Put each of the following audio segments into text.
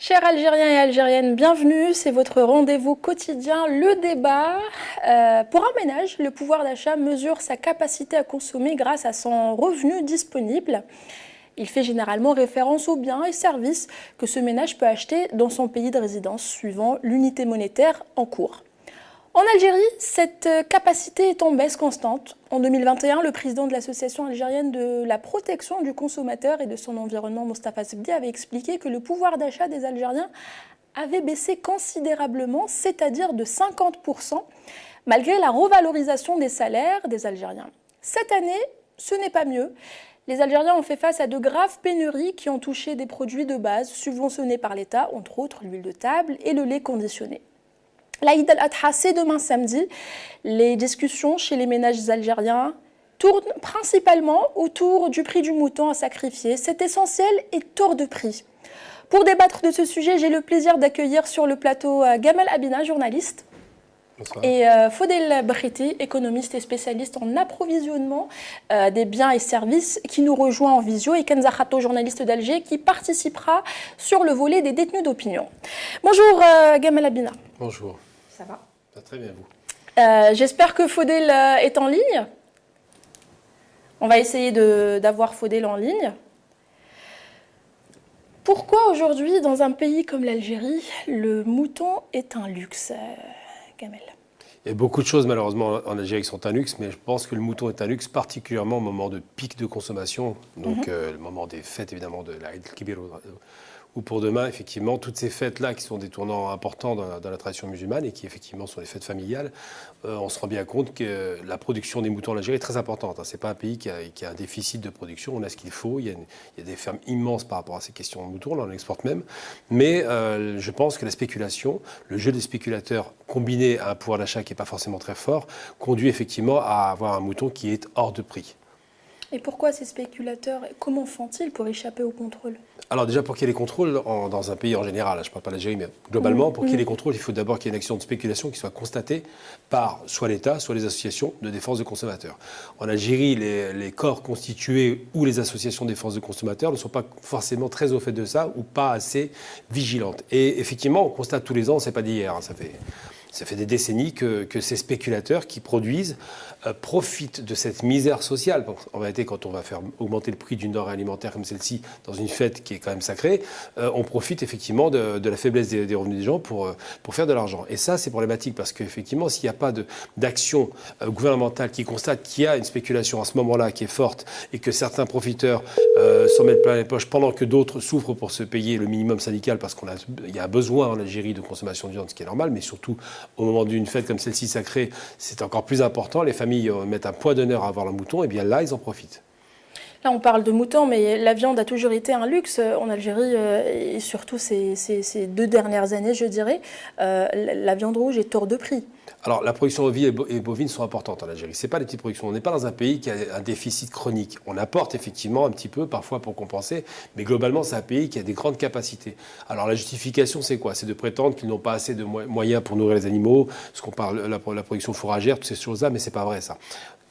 Chers Algériens et Algériennes, bienvenue, c'est votre rendez-vous quotidien, le débat. Pour un ménage, le pouvoir d'achat mesure sa capacité à consommer grâce à son revenu disponible. Il fait généralement référence aux biens et services que ce ménage peut acheter dans son pays de résidence suivant l'unité monétaire en cours. En Algérie, cette capacité est en baisse constante. En 2021, le président de l'Association algérienne de la protection du consommateur et de son environnement, Mostafa Sebdi, avait expliqué que le pouvoir d'achat des Algériens avait baissé considérablement, c'est-à-dire de 50%, malgré la revalorisation des salaires des Algériens. Cette année, ce n'est pas mieux. Les Algériens ont fait face à de graves pénuries qui ont touché des produits de base subventionnés par l'État, entre autres l'huile de table et le lait conditionné. L'Aïd al-Adha, c'est demain samedi. Les discussions chez les ménages algériens tournent principalement autour du prix du mouton à sacrifier. C'est essentiel et hors de prix. Pour débattre de ce sujet, j'ai le plaisir d'accueillir sur le plateau Gamal Abina, journaliste. Bonsoir. Et Fodel Briti, économiste et spécialiste en approvisionnement des biens et services, qui nous rejoint en visio, et Kenza Khato, journaliste d'Alger, qui participera sur le volet des détenus d'opinion. Bonjour Gamal Abina. Bonjour. Ça va? Ça va très bien, vous. J'espère que Fodel est en ligne. On va essayer d'avoir Fodel en ligne. Pourquoi aujourd'hui, dans un pays comme l'Algérie, le mouton est un luxe, Gamel? Il y a beaucoup de choses, malheureusement, en Algérie qui sont un luxe, mais je pense que le mouton est un luxe, particulièrement au moment de pic de consommation, donc le moment des fêtes, évidemment, de l'Aïd al-Kibir ou pour demain, effectivement, toutes ces fêtes-là qui sont des tournants importants dans la tradition musulmane et qui, effectivement, sont les fêtes familiales, on se rend bien compte que la production des moutons en Algérie est très importante. Ce n'est pas un pays qui a un déficit de production, on a ce qu'il faut, il y a des fermes immenses par rapport à ces questions de moutons, on en exporte même, mais je pense que la spéculation, le jeu des spéculateurs combiné à un pouvoir d'achat qui n'est pas forcément très fort, conduit effectivement à avoir un mouton qui est hors de prix. Et pourquoi ces spéculateurs, comment font-ils pour échapper au contrôle? Alors déjà, pour qu'il y ait les contrôles dans un pays en général, je ne parle pas de l'Algérie, mais globalement, pour qu'il y ait les contrôles, il faut d'abord qu'il y ait une action de spéculation qui soit constatée par soit l'État, soit les associations de défense de consommateurs. En Algérie, les corps constitués ou les associations de défense de consommateurs ne sont pas forcément très au fait de ça ou pas assez vigilantes. Et effectivement, on constate tous les ans, ce n'est pas d'hier, ça fait des décennies que ces spéculateurs qui produisent profitent de cette misère sociale. En réalité, quand on va faire augmenter le prix d'une denrée alimentaire comme celle-ci dans une fête qui est quand même sacrée, on profite effectivement de la faiblesse des revenus des gens pour faire de l'argent. Et ça, c'est problématique parce qu'effectivement, s'il n'y a pas d'action gouvernementale qui constate qu'il y a une spéculation à ce moment-là qui est forte et que certains profiteurs s'en mettent plein les poches pendant que d'autres souffrent pour se payer le minimum syndical parce qu'il y a un besoin en Algérie de consommation de viande, ce qui est normal, mais surtout au moment d'une fête comme celle-ci sacrée, c'est encore plus important. Les familles mettent un point d'honneur à avoir le mouton, et bien là, ils en profitent. Là, on parle de mouton, mais la viande a toujours été un luxe en Algérie, et surtout ces 2 dernières années, je dirais. La viande rouge est hors de prix. Alors, la production ovine et bovine sont importantes en Algérie. Ce n'est pas des petites productions. On n'est pas dans un pays qui a un déficit chronique. On apporte effectivement un petit peu, parfois pour compenser, mais globalement, c'est un pays qui a des grandes capacités. Alors, la justification, c'est quoi? C'est de prétendre qu'ils n'ont pas assez de moyens pour nourrir les animaux, ce qu'on parle, la production fourragère, toutes ces choses-là, mais ce n'est pas vrai, ça.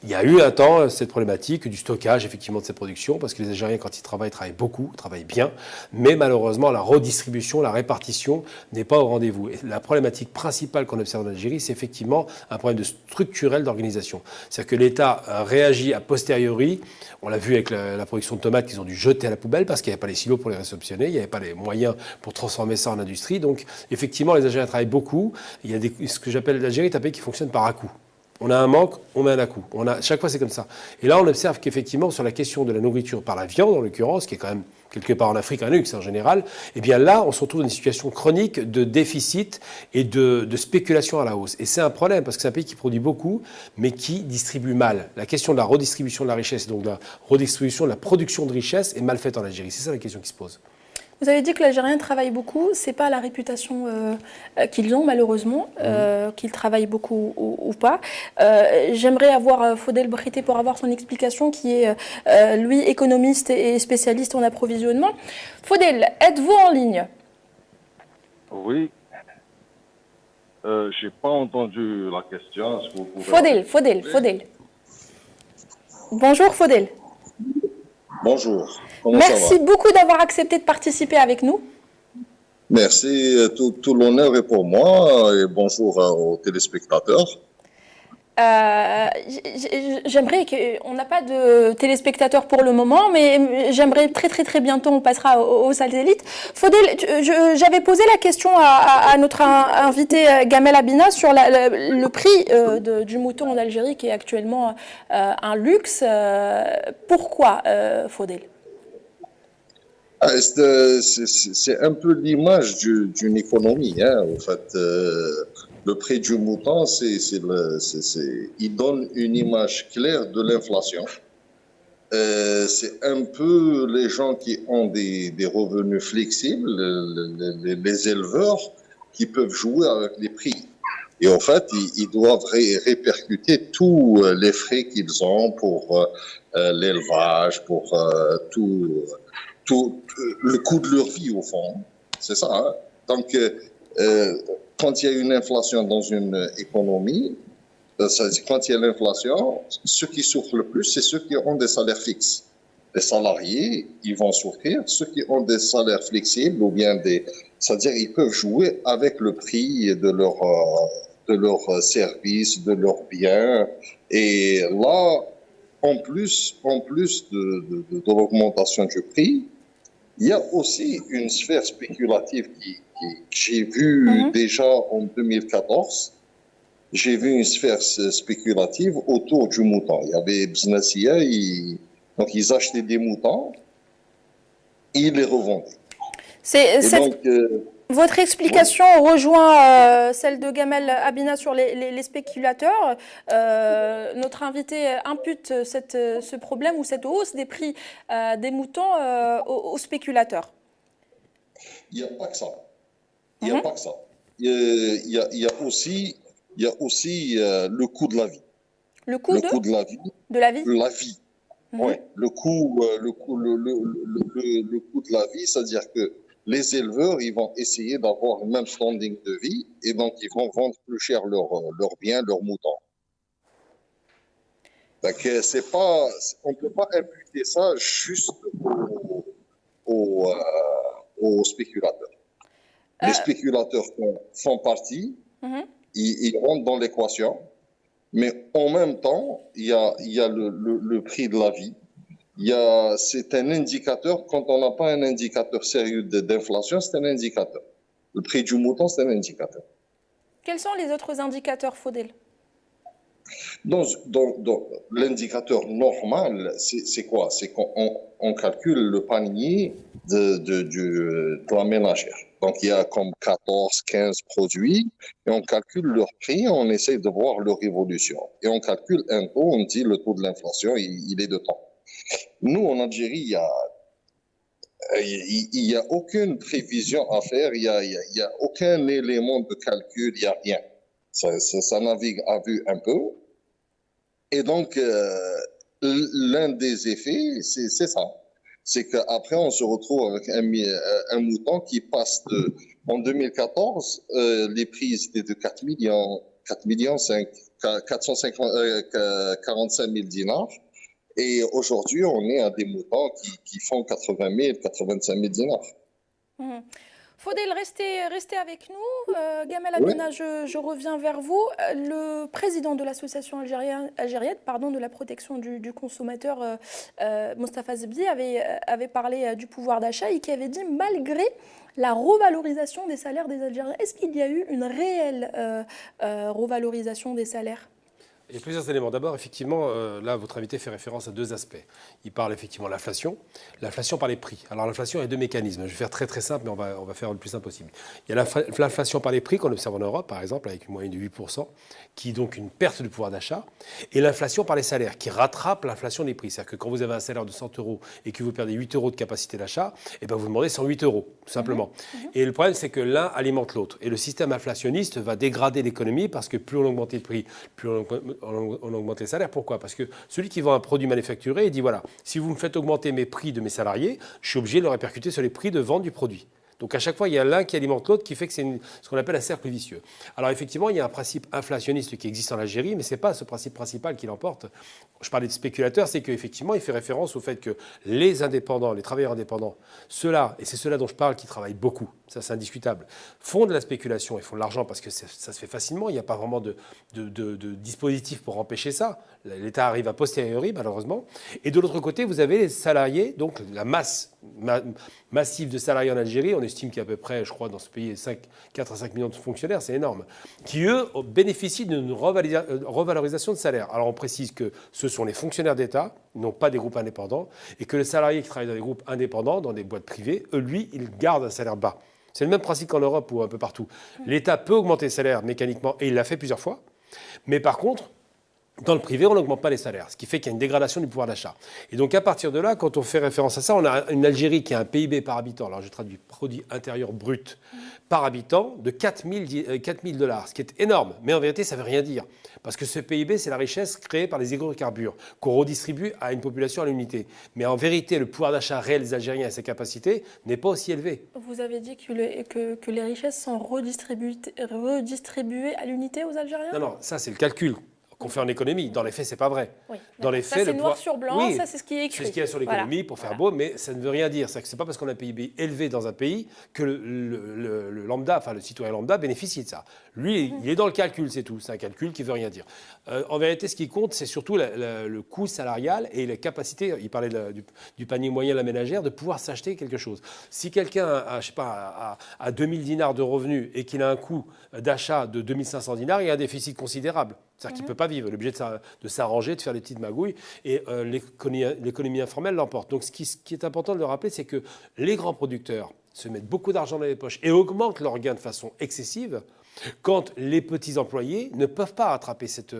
Il y a eu un temps cette problématique du stockage effectivement de cette production parce que les Algériens quand ils travaillent beaucoup, travaillent bien, mais malheureusement la redistribution, la répartition n'est pas au rendez-vous. Et la problématique principale qu'on observe en Algérie, c'est effectivement un problème structurel d'organisation. C'est-à-dire que l'État réagit a posteriori. On l'a vu avec la production de tomates qu'ils ont dû jeter à la poubelle parce qu'il n'y avait pas les silos pour les réceptionner, il n'y avait pas les moyens pour transformer ça en industrie. Donc effectivement les Algériens travaillent beaucoup. Il y a ce que j'appelle l'Algérie est un pays qui fonctionne par à-coups. On a un manque, on met un à-coup. Chaque fois, c'est comme ça. Et là, on observe qu'effectivement, sur la question de la nourriture par la viande, en l'occurrence, qui est quand même quelque part en Afrique un luxe en général, eh bien là, on se retrouve dans une situation chronique de déficit et de spéculation à la hausse. Et c'est un problème, parce que c'est un pays qui produit beaucoup, mais qui distribue mal. La question de la redistribution de la richesse, donc de la redistribution de la production de richesse, est mal faite en Algérie. C'est ça la question qui se pose. Vous avez dit que l'Algérien travaille beaucoup. Ce n'est pas la réputation qu'ils ont, malheureusement, qu'ils travaillent beaucoup ou pas. J'aimerais avoir Fodel Briti pour avoir son explication, qui est, lui, économiste et spécialiste en approvisionnement. Fodel, êtes-vous en ligne? Oui. Je n'ai pas entendu la question. Est-ce que vous pouvez... Fodel. Bonjour, Fodel. Bonjour. Merci beaucoup d'avoir accepté de participer avec nous. Merci. Tout l'honneur est pour moi et bonjour aux téléspectateurs. J'aimerais on n'a pas de téléspectateurs pour le moment, mais j'aimerais très bientôt on passera au satellite. Faudel, j'avais posé la question à notre invité Gamel Abina sur le prix du mouton en Algérie qui est actuellement un luxe. Pourquoi, Faudel? C'est un peu l'image d'une économie, hein, en fait. Le prix du mouton, il donne une image claire de l'inflation. C'est un peu les gens qui ont des revenus flexibles, les éleveurs, qui peuvent jouer avec les prix. Et en fait, ils doivent répercuter tous les frais qu'ils ont pour l'élevage, pour tout le coût de leur vie, au fond. C'est ça. Hein? Donc, quand il y a une inflation dans une économie, c'est-à-dire quand il y a l'inflation, ceux qui souffrent le plus, c'est ceux qui ont des salaires fixes. Les salariés, ils vont souffrir. Ceux qui ont des salaires flexibles ou bien c'est-à-dire ils peuvent jouer avec le prix de leurs services, de leurs biens. Et là, en plus de l'augmentation du prix, il y a aussi une sphère spéculative que j'ai vue déjà en 2014. J'ai vu une sphère spéculative autour du mouton. Il y avait Bznassia, donc ils achetaient des moutons et ils les revendaient. Votre explication rejoint celle de Gamel Abina sur les spéculateurs. Notre invité impute ce problème ou cette hausse des prix des moutons aux spéculateurs. Il n'y a pas que ça. Il n'y a pas que ça. Il y a aussi le coût de la vie. Le coût de la vie. De la vie. La vie. Oui. Le coût de la vie, c'est-à-dire que les éleveurs, ils vont essayer d'avoir le même standing de vie et donc ils vont vendre plus cher leurs biens, leurs moutons. Donc, on ne peut pas imputer ça juste aux spéculateurs. Les spéculateurs font partie, ils rentrent dans l'équation, mais en même temps, il y a le prix de la vie. C'est un indicateur. Quand on n'a pas un indicateur sérieux d'inflation, c'est un indicateur. Le prix du mouton, c'est un indicateur. Quels sont les autres indicateurs, Faudel? Donc, l'indicateur normal, c'est quoi? C'est qu'on calcule le panier de la ménagère. Donc, il y a comme 14, 15 produits et on calcule leur prix, on essaie de voir leur évolution. Et on calcule un taux, on dit le taux de l'inflation, il est de temps. Nous, en Algérie, il y a aucune prévision à faire, il y a aucun élément de calcul, il n'y a rien. Ça navigue à vue un peu. Et donc, l'un des effets, c'est ça. C'est qu'après, on se retrouve avec un mouton qui passe en 2014, les prix étaient de 4 millions 45 000 dinars. Et aujourd'hui, on est à des moutons qui font 80 000, 85 000 dinars. Faudel, restez avec nous. Gamel Abina, je reviens vers vous. Le président de l'association algérienne de la protection du consommateur, Mostafa Zebdi, avait parlé du pouvoir d'achat et qui avait dit, malgré la revalorisation des salaires des Algériens, est-ce qu'il y a eu une réelle revalorisation des salaires ? Il y a plusieurs éléments. D'abord, effectivement, là, votre invité fait référence à deux aspects. Il parle effectivement de l'inflation par les prix. Alors, l'inflation, il y a deux mécanismes. Je vais faire très simple, mais on va faire le plus simple possible. Il y a l'inflation par les prix qu'on observe en Europe, par exemple, avec une moyenne de 8%, qui est donc une perte de pouvoir d'achat, et l'inflation par les salaires, qui rattrape l'inflation des prix. C'est-à-dire que quand vous avez un salaire de 100 € et que vous perdez 8 € de capacité d'achat, eh ben, vous demandez 108 €, tout simplement. Et le problème, c'est que l'un alimente l'autre. Et le système inflationniste va dégrader l'économie parce que plus on augmente les prix, plus on augmente les salaires. Pourquoi? Parce que celui qui vend un produit manufacturé, il dit voilà, si vous me faites augmenter mes prix de mes salariés, je suis obligé de le répercuter sur les prix de vente du produit. Donc à chaque fois, il y a l'un qui alimente l'autre qui fait que c'est ce qu'on appelle un cercle vicieux. Alors effectivement, il y a un principe inflationniste qui existe en Algérie, mais ce n'est pas ce principe principal qui l'emporte. Je parlais de spéculateurs, c'est qu'effectivement, il fait référence au fait que les indépendants, les travailleurs indépendants, ceux-là, et c'est ceux-là dont je parle qui travaillent beaucoup, ça c'est indiscutable, font de la spéculation et font de l'argent parce que ça se fait facilement, il n'y a pas vraiment de dispositif pour empêcher ça. L'État arrive a posteriori, malheureusement. Et de l'autre côté, vous avez les salariés, donc la masse massive de salariés en Algérie. On estime qu'il y a à peu près, je crois, dans ce pays, 4 à 5 millions de fonctionnaires, c'est énorme, qui, eux, bénéficient d'une revalorisation de salaire. Alors, on précise que ce sont les fonctionnaires d'État, non pas des groupes indépendants, et que les salariés qui travaillent dans des groupes indépendants, dans des boîtes privées, eux, lui, ils gardent un salaire bas. C'est le même principe qu'en Europe ou un peu partout. L'État peut augmenter les salaires mécaniquement, et il l'a fait plusieurs fois, mais par contre, dans le privé, on n'augmente pas les salaires, ce qui fait qu'il y a une dégradation du pouvoir d'achat. Et donc, à partir de là, quand on fait référence à ça, on a une Algérie qui a un PIB par habitant, alors je traduis produit intérieur brut par habitant, de 4 000 $, ce qui est énorme. Mais en vérité, ça ne veut rien dire. Parce que ce PIB, c'est la richesse créée par les hydrocarbures, qu'on redistribue à une population à l'unité. Mais en vérité, le pouvoir d'achat réel des Algériens et ses capacités n'est pas aussi élevé. Vous avez dit que les richesses sont redistribuées à l'unité aux Algériens ? Non, ça, c'est le calcul qu'on fait en économie. Dans les faits, c'est pas vrai. Oui, dans les faits, ça, c'est noir sur blanc, oui, ça, c'est ce qui est écrit. C'est ce qu'il y a sur l'économie pour faire beau, mais ça ne veut rien dire. C'est pas parce qu'on a un PIB élevé dans un pays que le lambda, enfin le citoyen lambda, bénéficie de ça. Lui, il est dans le calcul, c'est tout. C'est un calcul qui veut rien dire. En vérité, ce qui compte, c'est surtout le coût salarial et la capacité, il parlait du panier moyen de la ménagère, de pouvoir s'acheter quelque chose. Si quelqu'un a 2000 dinars de revenus et qu'il a un coût d'achat de 2500 dinars, il y a un déficit considérable. C'est-à-dire qu'il ne peut pas vivre, il est obligé de s'arranger, de faire des petites magouilles, et l'économie informelle l'emporte. Donc ce qui est important de le rappeler, c'est que les grands producteurs se mettent beaucoup d'argent dans les poches et augmentent leurs gains de façon excessive, quand les petits employés ne peuvent pas rattraper cet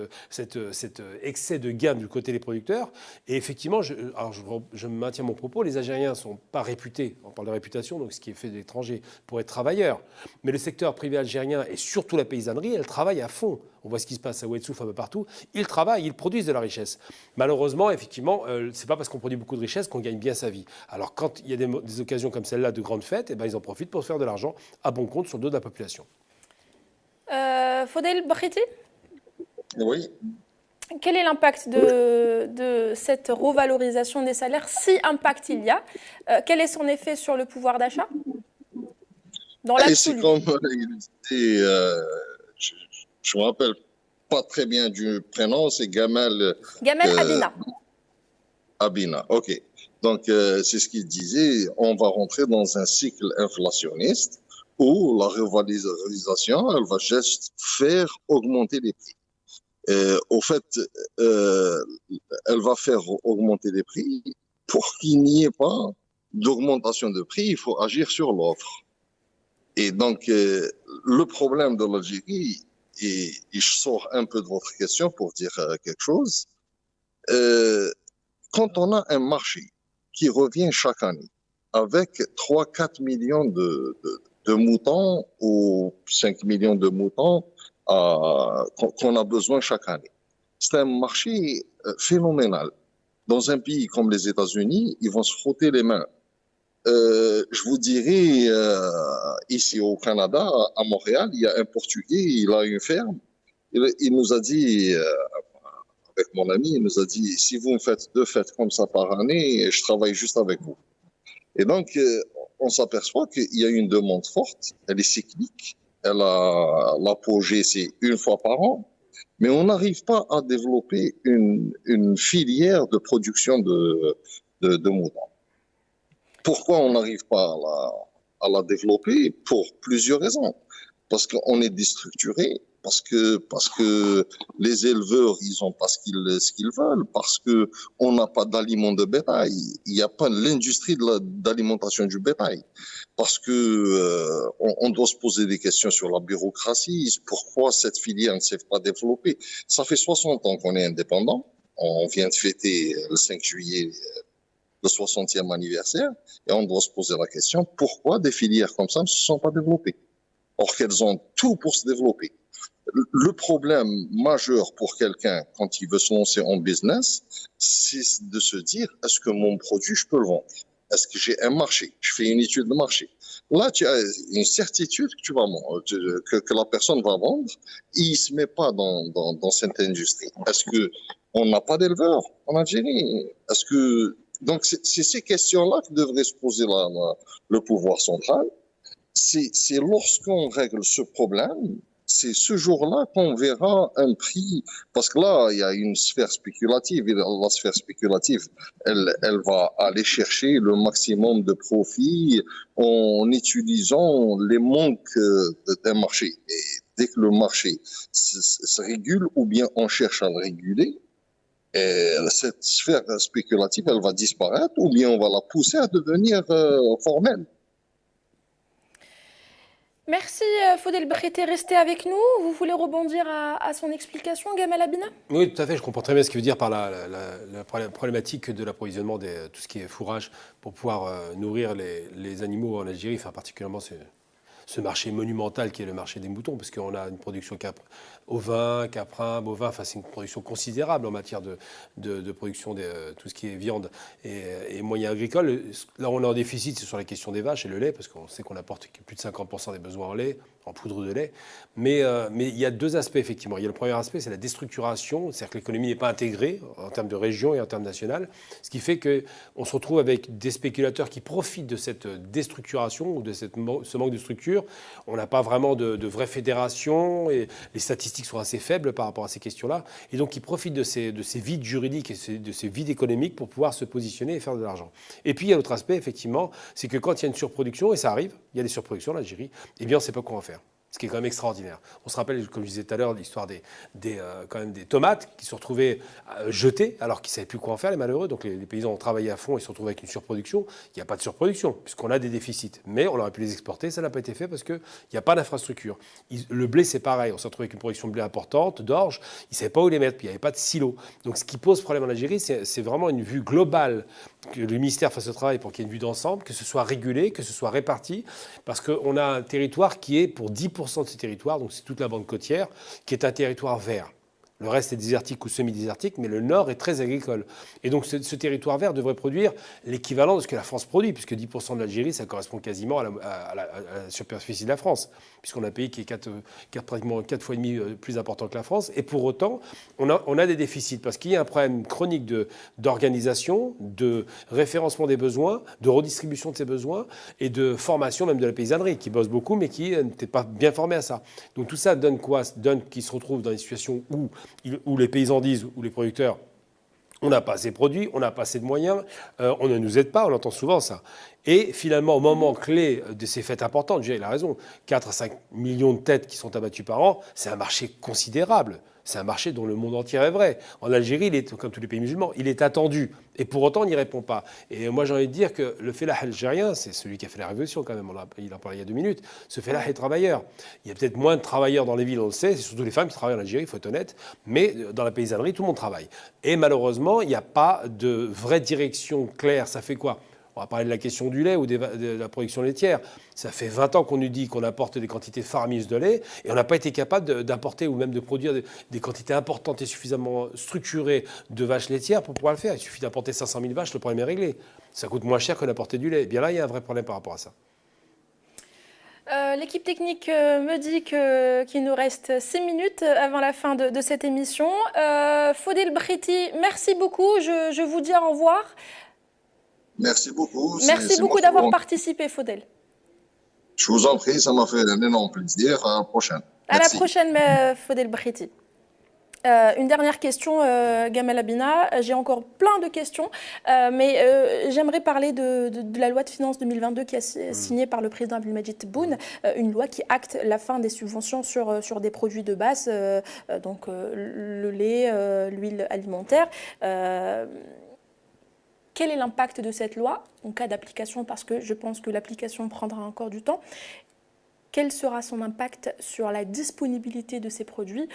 excès de gains du côté des producteurs. Et effectivement, je maintiens mon propos, les Algériens ne sont pas réputés, on parle de réputation, donc ce qui est fait d'étrangers, pour être travailleurs. Mais le secteur privé algérien, et surtout la paysannerie, elle travaille à fond. On voit ce qui se passe à Ouedsouf, un peu partout. Ils travaillent, ils produisent de la richesse. Malheureusement, effectivement, ce n'est pas parce qu'on produit beaucoup de richesse qu'on gagne bien sa vie. Alors quand il y a des occasions comme celle-là de grandes fêtes, eh ben, ils en profitent pour se faire de l'argent à bon compte sur le dos de la population. Fodel Bakhiti ? Oui. Quel est l'impact de cette revalorisation des salaires, si impact il y a ? Quel est son effet sur le pouvoir d'achat ? Dans l'absolu. C'est comme il dit, je me rappelle pas très bien du prénom, c'est Gamal Abina. Abina, ok. Donc, c'est ce qu'il disait, on va rentrer dans un cycle inflationniste où la revalorisation, elle va juste faire augmenter les prix. Au fait, elle va faire augmenter les prix. Pour qu'il n'y ait pas d'augmentation de prix, il faut agir sur l'offre. Et donc, le problème de l'Algérie, et je sors un peu de votre question pour dire quelque chose, quand on a un marché qui revient chaque année avec 3-4 millions de moutons ou 5 millions de moutons qu'on a besoin chaque année. C'est un marché phénoménal. Dans un pays comme les États-Unis, ils vont se frotter les mains. Je vous dirais, ici au Canada, à Montréal, il y a un Portugais, il a une ferme. Il nous a dit, avec mon ami, il nous a dit, si vous me faites 2 fêtes comme ça par année, je travaille juste avec vous. Et donc, on s'aperçoit qu'il y a une demande forte, elle est cyclique, elle a l'apogée, c'est 1 fois par an, mais on n'arrive pas à développer une filière de production de moutons. Pourquoi on n'arrive pas à la développer? Pour plusieurs raisons. Parce qu'on est déstructuré, parce que les éleveurs, ils ont pas ce qu'ils veulent, parce que on n'a pas d'aliments de bétail, il n'y a pas l'industrie d'alimentation du bétail, parce que on doit se poser des questions sur la bureaucratie, pourquoi cette filière ne s'est pas développée. Ça fait 60 ans qu'on est indépendant, on vient de fêter le 5 juillet le 60e anniversaire, et on doit se poser la question, pourquoi des filières comme ça ne se sont pas développées? Or qu'elles ont tout pour se développer. Le problème majeur pour quelqu'un quand il veut se lancer en business, c'est de se dire, est-ce que mon produit, je peux le vendre? Est-ce que j'ai un marché? Je fais une étude de marché. Là, tu as une certitude que, que la personne va vendre. Il ne se met pas dans cette industrie. Est-ce qu'on n'a pas d'éleveurs en Algérie? Donc, c'est ces questions-là que devrait se poser le pouvoir central. C'est lorsqu'on règle ce problème, c'est ce jour-là qu'on verra un prix, parce que là, il y a une sphère spéculative, et la sphère spéculative, elle va aller chercher le maximum de profit en utilisant les manques d'un marché. Et dès que le marché se régule, ou bien on cherche à le réguler, et cette sphère spéculative, elle va disparaître, ou bien on va la pousser à devenir formelle. Merci Fodel Brité, restez avec nous. Vous voulez rebondir à son explication, Gamal Abina? Oui, tout à fait. Je comprends très bien ce qu'il veut dire par la problématique de l'approvisionnement de tout ce qui est fourrage pour pouvoir nourrir les animaux en Algérie, enfin particulièrement ce marché monumental qui est le marché des moutons, parce qu'on a une production ovin, caprin, bovin, enfin c'est une production considérable en matière de production de tout ce qui est viande et moyens agricoles. Là on est en déficit, c'est sur la question des vaches et le lait, parce qu'on sait qu'on apporte plus de 50% des besoins en lait, en poudre de lait. Mais il y a deux aspects effectivement. Il y a le premier aspect, c'est la déstructuration, c'est-à-dire que l'économie n'est pas intégrée en termes de région et en termes national, ce qui fait qu'on se retrouve avec des spéculateurs qui profitent de cette déstructuration ou de ce manque de structure. On n'a pas vraiment de vraie fédération et les statistiques sont assez faibles par rapport à ces questions-là. Et donc, ils profitent de ces vides juridiques et de ces vides économiques pour pouvoir se positionner et faire de l'argent. Et puis, il y a l'autre aspect, effectivement, c'est que quand il y a une surproduction, et ça arrive, il y a des surproductions en Algérie, eh bien, on ne sait pas quoi en faire. Ce qui est quand même extraordinaire. On se rappelle, comme je disais tout à l'heure, l'histoire quand même des tomates qui se retrouvaient jetées alors qu'ils ne savaient plus quoi en faire, les malheureux. Donc les paysans ont travaillé à fond et se retrouvent avec une surproduction. Il n'y a pas de surproduction puisqu'on a des déficits. Mais on aurait pu les exporter, ça n'a pas été fait parce qu'il n'y a pas d'infrastructure. Le blé, c'est pareil. On s'est retrouvé avec une production de blé importante, d'orge. Ils ne savaient pas où les mettre, puis il n'y avait pas de silo. Donc ce qui pose problème en Algérie, c'est vraiment une vue globale, que le ministère fasse ce travail pour qu'il y ait une vue d'ensemble, que ce soit régulé, que ce soit réparti, parce qu'on a un territoire qui est pour 10% de ce territoire, donc c'est toute la bande côtière, qui est un territoire vert. Le reste est désertique ou semi-désertique, mais le nord est très agricole. Et donc ce territoire vert devrait produire l'équivalent de ce que la France produit, puisque 10% de l'Algérie, ça correspond quasiment à la superficie de la France, puisqu'on a un pays qui est pratiquement 4 fois et demi plus important que la France. Et pour autant, on a des déficits, parce qu'il y a un problème chronique d'organisation, de référencement des besoins, de redistribution de ces besoins, et de formation même de la paysannerie, qui bosse beaucoup, mais qui n'était pas bien formée à ça. Donc tout ça donne quoi? Donne qu'ils se retrouvent dans des situations où les paysans disent, ou les producteurs, on n'a pas assez de produits, on n'a pas assez de moyens, on ne nous aide pas, on entend souvent ça. Et finalement, au moment clé de ces fêtes importantes, il a raison, 4 à 5 millions de têtes qui sont abattues par an, c'est un marché considérable. C'est un marché dont le monde entier rêverait. En Algérie, il est, comme tous les pays musulmans, il est attendu. Et pour autant, on n'y répond pas. Et moi, j'ai envie de dire que le fellah algérien, c'est celui qui a fait la révolution quand même, il en parlait il y a 2 minutes, ce fellah est travailleur. Il y a peut-être moins de travailleurs dans les villes, on le sait, c'est surtout les femmes qui travaillent en Algérie, il faut être honnête, mais dans la paysannerie, tout le monde travaille. Et malheureusement, il n'y a pas de vraie direction claire. Ça fait quoi ? On va parler de la question du lait ou de la production laitière. Ça fait 20 ans qu'on nous dit qu'on apporte des quantités faramineuses de lait et on n'a pas été capable d'importer ou même de produire des quantités importantes et suffisamment structurées de vaches laitières pour pouvoir le faire. Il suffit d'importer 500 000 vaches, le problème est réglé. Ça coûte moins cher que d'importer du lait. Et bien là, il y a un vrai problème par rapport à ça. L'équipe technique me dit qu'il nous reste 6 minutes avant la fin de cette émission. Fodel Briti, merci beaucoup. Je vous dis au revoir. Merci beaucoup. Merci beaucoup d'avoir participé, Fodel. Je vous en prie, ça m'a fait un énorme plaisir. À la prochaine. À la prochaine, Fodel Briti. Une dernière question, Gamal Abina. J'ai encore plein de questions, mais j'aimerais parler de la loi de finances 2022 qui est signée par le président Abdelmadjid Tebboune, une loi qui acte la fin des subventions sur des produits de base, donc le lait, l'huile alimentaire. Quel est l'impact de cette loi en cas d'application, parce que je pense que l'application prendra encore du temps. Quel sera son impact sur la disponibilité de ces produits,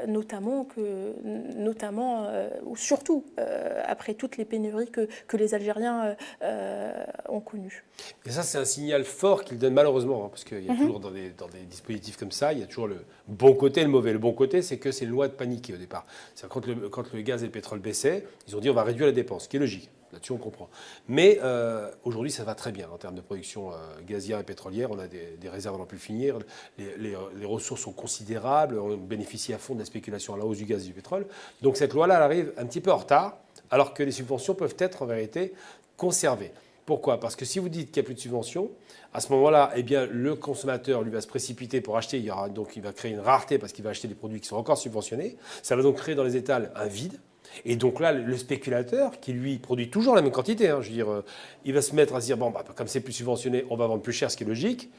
notamment ou surtout après toutes les pénuries que les Algériens ont connues. Et ça, c'est un signal fort qu'il donne malheureusement, hein, parce qu'il y a toujours dans des dispositifs comme ça, il y a toujours le bon côté et le mauvais. Le bon côté, c'est que c'est une loi de paniquer au départ. C'est quand le gaz et le pétrole baissaient, ils ont dit on va réduire les dépenses, ce qui est logique. Là-dessus, on comprend. Mais aujourd'hui, ça va très bien en termes de production gazière et pétrolière. On a des réserves à n'en plus finir. Les ressources sont considérables. On bénéficie à fond de la spéculation à la hausse du gaz et du pétrole. Donc cette loi-là, elle arrive un petit peu en retard, alors que les subventions peuvent être en vérité conservées. Pourquoi? Parce que si vous dites qu'il n'y a plus de subventions, à ce moment-là, eh bien, le consommateur lui va se précipiter pour acheter. Il va créer une rareté parce qu'il va acheter des produits qui sont encore subventionnés. Ça va donc créer dans les étals un vide. Et donc là, le spéculateur, qui lui produit toujours la même quantité, je veux dire, il va se mettre à se dire, bon, comme c'est plus subventionné, on va vendre plus cher, ce qui est logique.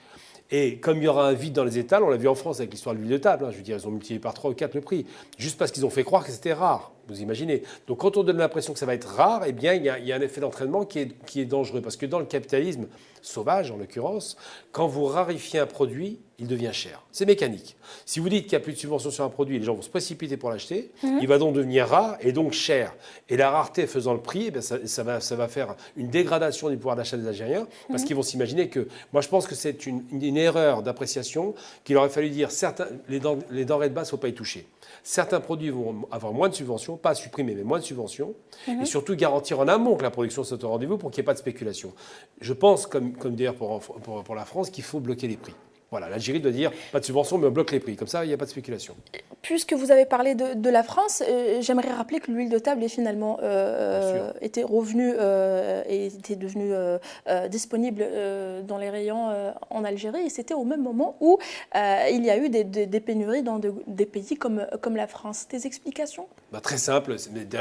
Et comme il y aura un vide dans les étals, on l'a vu en France avec l'histoire de l'huile de table, je veux dire, ils ont multiplié par 3 ou 4 le prix, juste parce qu'ils ont fait croire que c'était rare, vous imaginez. Donc quand on donne l'impression que ça va être rare, eh bien, il y a un effet d'entraînement qui est dangereux, parce que dans le capitalisme sauvage, en l'occurrence, quand vous rarifiez un produit, il devient cher. C'est mécanique. Si vous dites qu'il n'y a plus de subvention sur un produit, les gens vont se précipiter pour l'acheter, il va donc devenir rare et donc cher. Et la rareté faisant le prix, eh bien, ça va faire une dégradation du pouvoir d'achat des Algériens, parce qu'ils vont s'imaginer que... Moi, je pense que c'est une erreur d'appréciation qu'il aurait fallu dire, les denrées de base ne faut pas y toucher. Certains produits vont avoir moins de subventions, pas supprimer, mais moins de subventions, et surtout garantir en amont que la production soit au rendez-vous pour qu'il n'y ait pas de spéculation. Je pense, comme d'ailleurs pour la France, qu'il faut bloquer les prix. Voilà, l'Algérie doit dire pas de subvention, mais on bloque les prix. Comme ça, il n'y a pas de spéculation. Puisque vous avez parlé de la France, j'aimerais rappeler que l'huile de table est finalement était revenue et était devenue disponible dans les rayons en Algérie. Et c'était au même moment où il y a eu des pénuries dans des pays comme la France. Des explications? Très simple.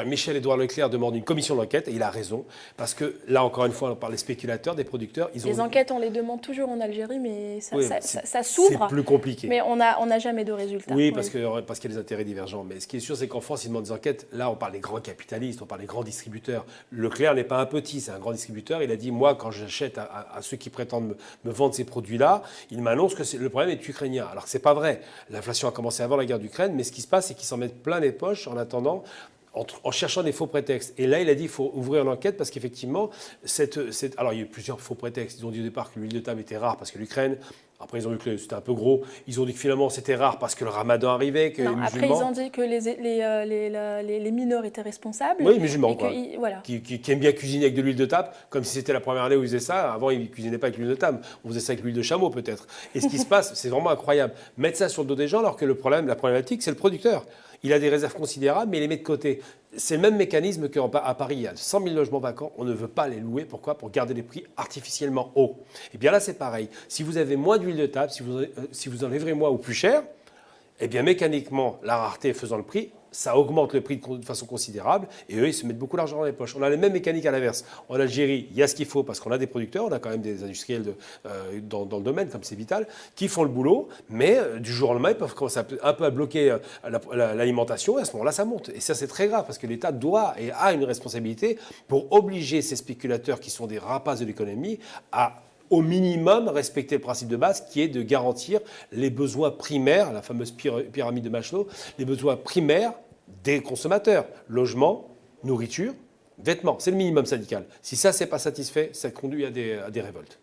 Michel-Édouard Leclerc demande une commission d'enquête et il a raison. Parce que là, encore une fois, on parle des spéculateurs, des producteurs. Les enquêtes, on les demande toujours en Algérie, mais ça s'ouvre. C'est plus compliqué. Mais on n'a jamais de résultats. Oui, parce qu'il y a des intérêts divergents. Mais ce qui est sûr, c'est qu'en France, ils demandent des enquêtes. Là, on parle des grands capitalistes, on parle des grands distributeurs. Leclerc n'est pas un petit, c'est un grand distributeur. Il a dit, moi, quand j'achète à ceux qui prétendent me vendre ces produits-là, ils m'annoncent que le problème est ukrainien. Alors que ce n'est pas vrai. L'inflation a commencé avant la guerre d'Ukraine, mais ce qui se passe, c'est qu'ils s'en mettent plein les poches en attendant, en cherchant des faux prétextes. Et là, il a dit qu'il faut ouvrir l'enquête parce qu'effectivement, alors il y a eu plusieurs faux prétextes. Ils ont dit au départ que l'huile de table était rare parce que l'Ukraine. Après, ils ont vu que c'était un peu gros. Ils ont dit que finalement, c'était rare parce que le ramadan arrivait, que les musulmans... Après, ils ont dit que les mineurs étaient responsables. Oui, les musulmans, quoi. Voilà. Qui aiment bien cuisiner avec de l'huile de table, comme si c'était la première année où ils faisaient ça. Avant, ils ne cuisinaient pas avec l'huile de table. On faisait ça avec l'huile de chameau, peut-être. Et ce qui se passe, c'est vraiment incroyable. Mettre ça sur le dos des gens, alors que la problématique, c'est le producteur. Il a des réserves considérables, mais il les met de côté. C'est le même mécanisme qu'à Paris. Il y a 100 000 logements vacants. On ne veut pas les louer. Pourquoi? Pour garder les prix artificiellement hauts. Et bien là, c'est pareil. Si vous avez moins d'huile de table, si vous en livrez moins ou plus cher, eh bien mécaniquement, la rareté faisant le prix, ça augmente le prix de façon considérable et eux, ils se mettent beaucoup d'argent dans les poches. On a les mêmes mécaniques à l'inverse. En Algérie, il y a ce qu'il faut parce qu'on a des producteurs, on a quand même des industriels dans le domaine, comme c'est vital, qui font le boulot, mais du jour au lendemain, ils peuvent commencer un peu à bloquer l'alimentation et à ce moment-là, ça monte. Et ça, c'est très grave parce que l'État doit et a une responsabilité pour obliger ces spéculateurs qui sont des rapaces de l'économie à au minimum respecter le principe de base qui est de garantir les besoins primaires, la fameuse pyramide de Maslow, les besoins primaires des consommateurs. Logement, nourriture, vêtements. C'est le minimum syndical. Si ça, c'est pas satisfait, ça conduit à des révoltes.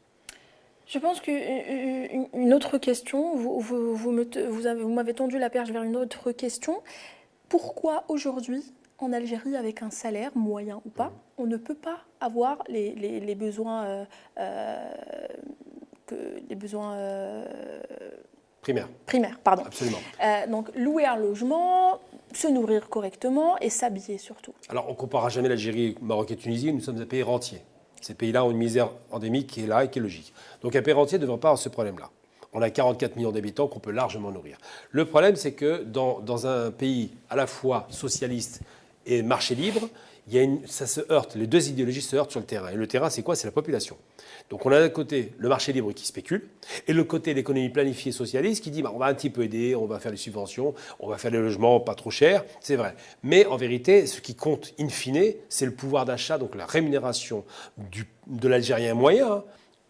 Je pense qu'une autre question, vous m'avez tendu la perche vers une autre question. Pourquoi aujourd'hui, en Algérie, avec un salaire moyen ou pas, on ne peut pas avoir les besoins, primaires, pardon. Absolument. Donc louer un logement, se nourrir correctement et s'habiller surtout. Alors on ne comparera jamais l'Algérie, Maroc et Tunisie, nous sommes un pays rentier. Ces pays-là ont une misère endémique qui est là et qui est logique. Donc un pays rentier ne devrait pas avoir ce problème-là. On a 44 millions d'habitants qu'on peut largement nourrir. Le problème, c'est que dans un pays à la fois socialiste et marché libre, ça se heurte, les deux idéologies se heurtent sur le terrain. Et le terrain, c'est quoi? C'est la population. Donc on a d'un côté le marché libre qui spécule, et de l'autre côté l'économie planifiée socialiste qui dit on va un petit peu aider, on va faire des subventions, on va faire des logements pas trop chers, c'est vrai. Mais en vérité, ce qui compte in fine, c'est le pouvoir d'achat, donc la rémunération de l'Algérien moyen,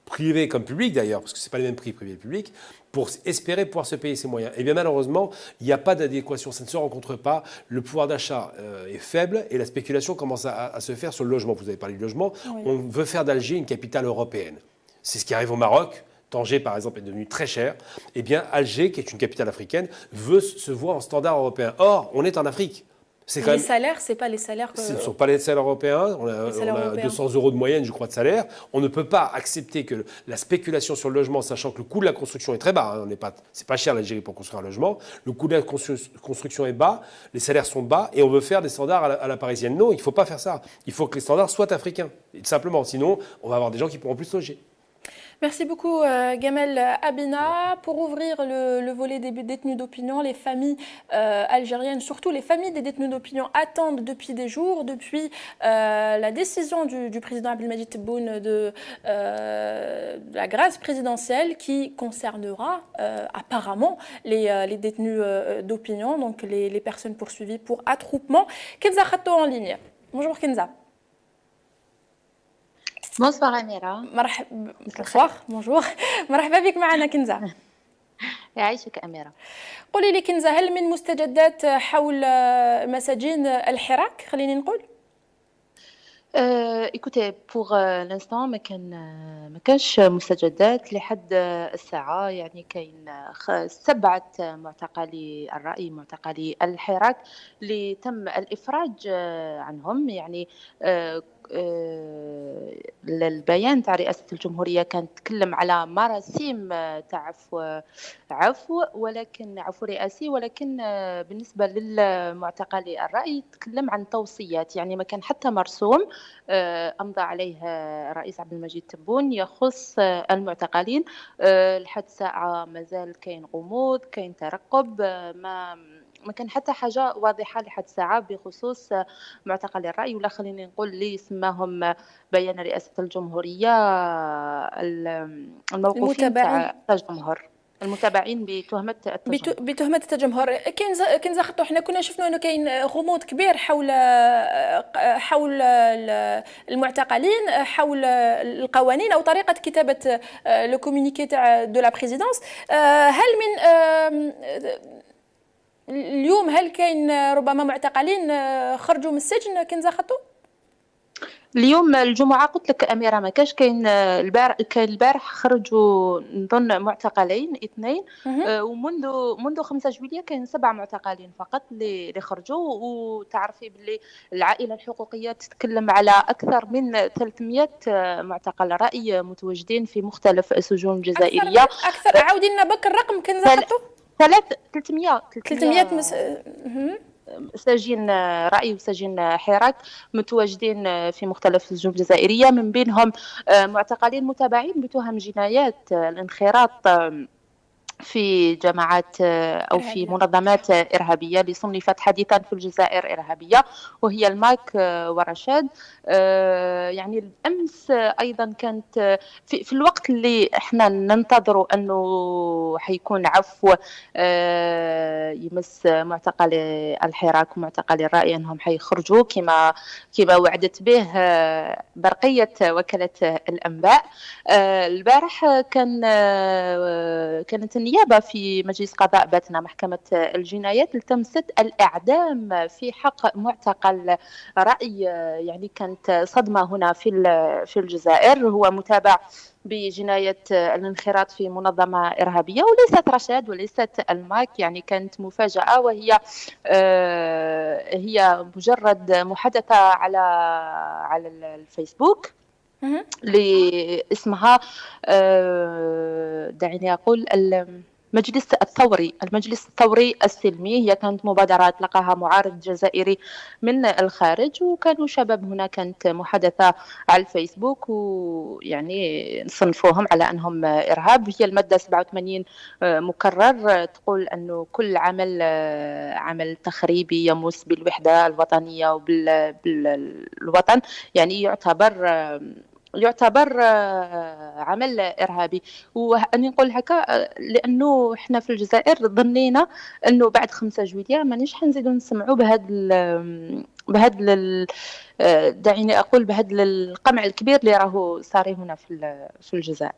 privé comme public d'ailleurs, parce que ce n'est pas les mêmes prix privé et public, pour espérer pouvoir se payer ses moyens. Et bien malheureusement, il n'y a pas d'adéquation, ça ne se rencontre pas. Le pouvoir d'achat est faible et la spéculation commence à se faire sur le logement. Vous avez parlé du logement. Oui. On veut faire d'Alger une capitale européenne. C'est ce qui arrive au Maroc. Tanger, par exemple, est devenu très cher. Eh bien, Alger, qui est une capitale africaine, se voit en standard européen. Or, on est en Afrique. Les salaires, ce n'est pas les salaires que... Ce ne sont pas les salaires européens. On a 200 € de moyenne, je crois, de salaire. On ne peut pas accepter que la spéculation sur le logement, sachant que le coût de la construction est très bas. Hein, c'est pas cher l'Algérie pour construire un logement. Le coût de la construction est bas, les salaires sont bas, et on veut faire des standards à la parisienne. Non, il ne faut pas faire ça. Il faut que les standards soient africains, simplement. Sinon, on va avoir des gens qui pourront plus loger. Merci beaucoup Gamel Abina. Pour ouvrir le volet des détenus d'opinion, les familles algériennes, surtout les familles des détenus d'opinion, attendent depuis des jours, depuis la décision du président Abdelmadjid Tebboune de la grâce présidentielle qui concernera apparemment les détenus d'opinion, donc les personnes poursuivies pour attroupement. Kenza Khato en ligne. Bonjour Kenza. Bonsoir Amira. Bonsoir, bonjour. مرحبا بك معنا كنزة. يعيشك أميرة. قولي لي كنزة، هل من مستجدات حول مساجين الحراك خليني نقول؟ écoutez, pour l'instant ما كانش مستجدات لحد الساعة. يعني كاين 7 معتقلي الرأي، معتقلي الحراك اللي تم الإفراج عنهم. يعني البيان تاع رئاسة الجمهورية كان تكلم على مراسيم تاع عفو ولكن عفو رئاسي، ولكن بالنسبة للمعتقلي الرأي تكلم عن توصيات. يعني ما كان حتى مرسوم أمضى عليه الرئيس عبد المجيد تبون يخص المعتقلين. لحد ساعة مازال كاين غموض، كاين ترقب، ما كان حتى حاجة واضحة لحد ساعة بخصوص معتقلي الرأي، ولا خليني نقول اللي سماهم بيان رئاسة الجمهورية الموقوفين تاع الجمهور، المتابعين بتهمة التجمهر. بتهمة التجمهر. كنزة خطو، احنا كنا شفنا انه كاين غموض كبير حول المعتقلين، حول القوانين او طريقة كتابة لو كومونيكي تاع دو لا بريزيدونس. هل من اليوم هل كاين ربما معتقلين خرجوا من السجن كنزة خطو؟ اليوم الجمعة قلت لك أميرة ما كاش. كاين البارح خرجوا نظن معتقلين 2، ومنذ 5 جويلية كاين 7 معتقلين فقط اللي خرجوا. وتعرفي باللي العائلة الحقوقية تتكلم على أكثر من 300 معتقل رأي متواجدين في مختلف السجون الجزائرية. أكثر عاودي لنا بك الرقم كنزة خطو. 300 سجين رأي وسجين حراك متواجدين في مختلف السجون الجزائرية، من بينهم معتقلين متابعين بتهم جنايات الانخراط في جماعات أو في منظمات إرهابية اللي صنفت حديثا في الجزائر إرهابية، وهي الماك ورشاد. يعني الأمس أيضا كانت في الوقت اللي احنا ننتظر أنه حيكون عفو يمس معتقلي الحراك ومعتقلي الرأي أنهم حيخرجوا كما وعدت به برقية وكالة الأنباء. البارح كانت النيابة في مجلس قضاء باتنا محكمة الجنايات التمست الإعدام في حق معتقل رأي. يعني كانت صدمة هنا في الجزائر. هو متابع بجناية الانخراط في منظمة إرهابية وليست رشاد وليست الماك. يعني كانت مفاجأة، وهي هي مجرد محادثة على الفيسبوك اللي اسمها دعيني أقول المجلس الثوري السلمي. هي كانت مبادرة أطلقها معارض جزائري من الخارج، وكانوا شباب هنا. كانت محادثة على الفيسبوك، ويعني نصنفوهم على أنهم إرهاب. هي المادة 87 مكرر تقول أنه كل عمل تخريبي يمس بالوحدة الوطنية وبالوطن يعني يعتبر عمل إرهابي. وأني نقول هكا لأنه إحنا في الجزائر ظنينا أنه بعد 5 جويلية مانيش حنزيدوا نسمعوا دعيني أقول بهذا القمع الكبير اللي راهو صاري هنا في الجزائر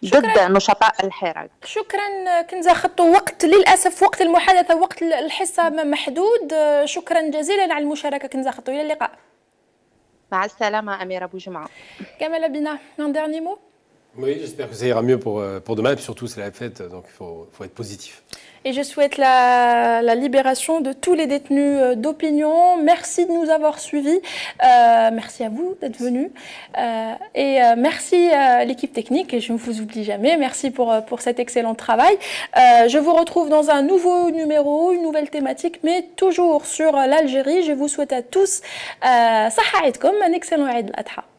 ضد نشطاء الحراك. شكرا كنزة خطو. للأسف وقت المحادثة وقت الحصة محدود. شكرا جزيلا على المشاركة كنزة خطو. إلى اللقاء. مع السلامة أميرة بوجمعة. Kamel Abina, un dernier mot? Oui, j'espère que ça ira mieux pour demain. Et puis surtout, c'est la fête, donc il faut être positif. Et je souhaite la libération de tous les détenus d'opinion. Merci de nous avoir suivis. Merci à vous d'être venus. Et merci à l'équipe technique, et je ne vous oublie jamais. Merci pour cet excellent travail. Je vous retrouve dans un nouveau numéro, une nouvelle thématique, mais toujours sur l'Algérie. Je vous souhaite à tous, Saha Aïdkom, un excellent Aïd al-Adha.